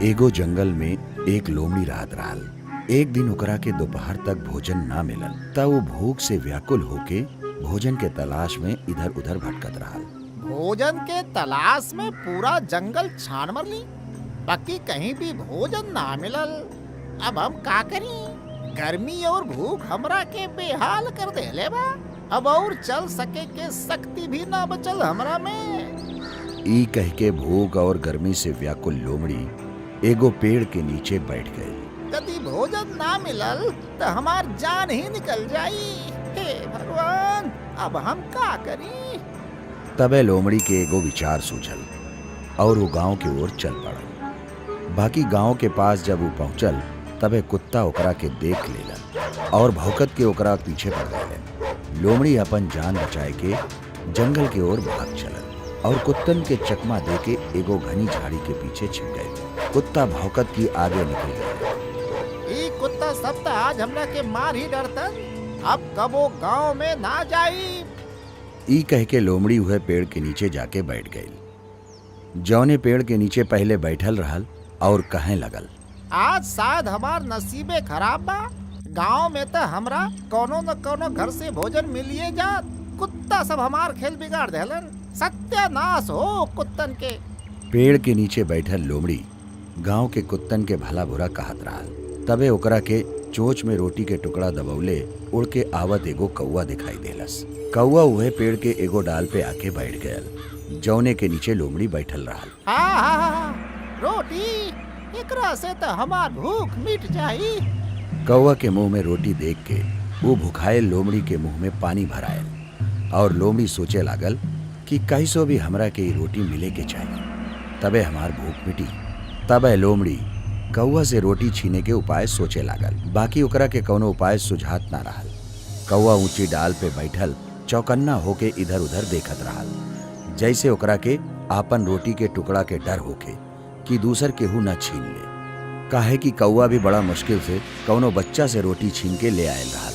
एगो जंगल में एक लोमड़ी रात रहल। एक दिन ओकरा के दोपहर तक भोजन ना मिलल त वो भूख से व्याकुल होके भोजन के तलाश में इधर उधर भटकत रहल। भोजन के तलाश में पूरा जंगल छान मरली, बाकी कहीं भी भोजन ना मिलल। अब हम का करी? गर्मी और भूख हमरा के बेहाल कर देले बा। अब और चल सके के शक्ति भी ना बचल हमरा में। ई कह के भूख और गर्मी से व्याकुल लोमड़ी एगो पेड़ के नीचे बैठ गई। यदि भोजन ना मिलल तो हमार जान ही निकल जाई। हे भगवान, अब हम का करी? तबे लोमड़ी के एगो विचार सूझल और वो गांव की ओर चल पड़ल। बाकी गांव के पास जब वो पहुंचल तबे कुत्ता ओकरा के देख लेलन और भौंकत के ओकरा पीछे पड़ गए। लोमड़ी अपन जान बचाए के जंगल की ओर भाग चलल और कुत्तन के चकमा दे के एगो घनी झाड़ी के पीछे छिप गए। कुत्ता भौंकत की आगे निकल गया। ई कुत्ता सब तो आज हमरा के मार ही डरतन। अब कबो गांव में ना जाई। ई कह के लोमड़ी हुए पेड़ के नीचे जाके बैठ गई। जौने पेड़ के नीचे पहले बैठल रहल और कहे लगल, आज शायद हमार नसीबे खराब बा। गांव में तो हमरा कोनो न कोनो घर से भोजन मिलिए जात। कुत्ता सब हमार खेल बिगाड़ देलन। सत्यानाश हो कुत्तन के। पेड़ के नीचे बैठल लोमड़ी गांव के कुत्तन के भला बुरा कहत रहल। तबे ओकरा के चोंच में रोटी के टुकड़ा दबौले उड़ के आवत एगो कौवा दिखाई देलस। कौवा उहे पेड़ के एगो डाल पे आके बैठ गयल जौने के नीचे लोमड़ी बैठल रहल। रोटी, एकरा से तो हमार भूख मिट जाई। कौवा के मुंह में रोटी देख के वो भुखायल लोमड़ी के मुंह में पानी भरायल और लोमड़ी सोचे लागल कि कैसो भी हमरा के रोटी मिले के चाहिए, तबे हमार भूख मिटी। तबे लोमड़ी कौवा से रोटी छीने के उपाय सोचे लागल। बाकी ओकरा के कोनो उपाय सुझात ना रहल। कौवा ऊंची डाल पे बैठल चौकन्ना होके इधर उधर देखत रहल, जैसे ओकरा के आपन रोटी के टुकड़ा के डर होके कि दूसर केहू न छीन ले। काहे कि कौवा भी बड़ा मुश्किल से कौनो बच्चा से रोटी छीन के ले आयल रहल।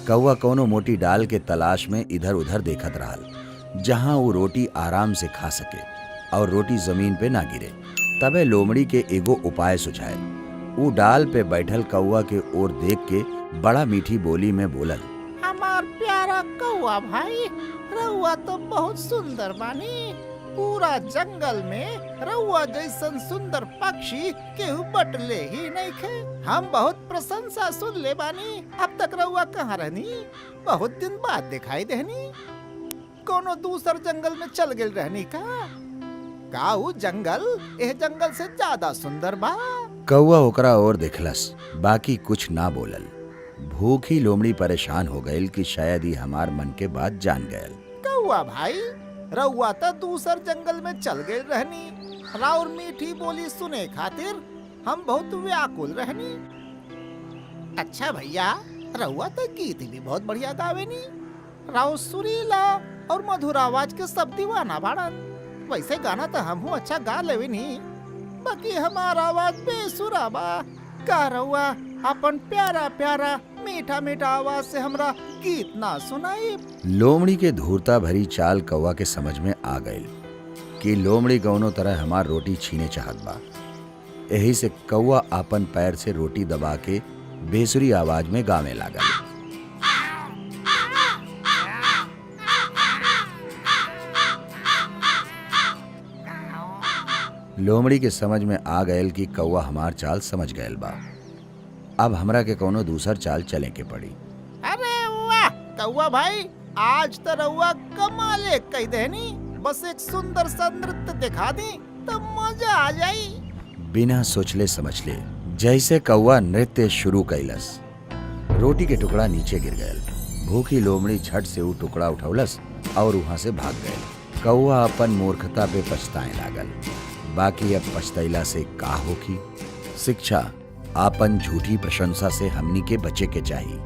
कौवा कौनो मोटी डाल के तलाश में इधर उधर देखत रहल जहां वो रोटी आराम से खा सके और रोटी जमीन पे ना गिरे। तबे लोमड़ी के एगो उपाय सुझायल। वो डाल पे बैठल कौवा के ओर देख के बड़ा मीठी बोली में बोलल, हमार प्यारा कौवा भाई, रउआ तो बहुत सुंदर बानी। पूरा जंगल में रउआ जैसन सुंदर पक्षी केहू बटले ही नहीं खे। हम बहुत प्रशंसा सुन ले बानी। अब तक रउआ कहाँ रहनी? बहुत दिन बाद दिखाई देनी। कोनो दूसर जंगल में चल गए रहनी का? गाऊ जंगल एह जंगल से ज्यादा सुंदर बा। कौवा ओकरा और देखलस, बाकी कुछ ना बोलल। भूखी लोमड़ी परेशान हो गईल कि शायद ही हमार मन के बात जान गयल। कौवा भाई, रउआ तो दूसर जंगल में चल गए रहनी। राउर मीठी बोली सुने खातिर हम बहुत व्याकुल रहनी। अच्छा भैया, रउआ तो गीत भी बहुत बढ़िया गावेनी। राउर सुरीला और मधुर आवाज के सब दीवाना बाड़न। वैसे गाना तो हम अच्छा गा लेवेनी, बाकी हमारा आवाज बेसुरा बा। का रउआ अपन प्यारा प्यारा मीठा मीठा आवाज से हमरा गीत ना सुनाई? लोमड़ी के धूर्ता भरी चाल कौवा के समझ में आ गई कि लोमड़ी कौनो तरह हमार रोटी छीने चाहत बा। यही से कौवा अपन पैर से रोटी दबा के बेसुरी आवाज में गावे लागल। लोमड़ी के समझ में आ गयल कि कौवा हमार चाल समझ गयल बा। अब हमरा के कोनो दूसर चाल चले के पड़ी। अरे वाह कौवा भाई, आज तो रउआ कमाले कह देनी। बस एक सुंदर सा नृत्य दिखा दी तो मजा आ जाई। बिना सोचले समझले जैसे कौवा नृत्य शुरू कैलस, रोटी के टुकड़ा नीचे गिर गयल। भूखी लोमड़ी झट से वो टुकड़ा उठौलस और वहां से भाग गयल। कौवा अपन मूर्खता पे पछताए लागल। बाकी अब पछतैला से का होखी? शिक्षा आपन झूठी प्रशंसा से हमनी के बचे के चाहिए।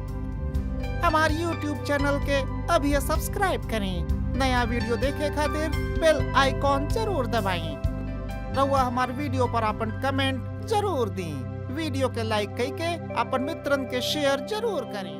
हमारे YouTube चैनल के अभी सब्सक्राइब करें। नया वीडियो देखे खातिर बेल आइकॉन जरूर दबाएं। रउआ हमारे वीडियो पर अपन कमेंट जरूर दी। वीडियो के लाइक करके अपन मित्रन के शेयर जरूर करें।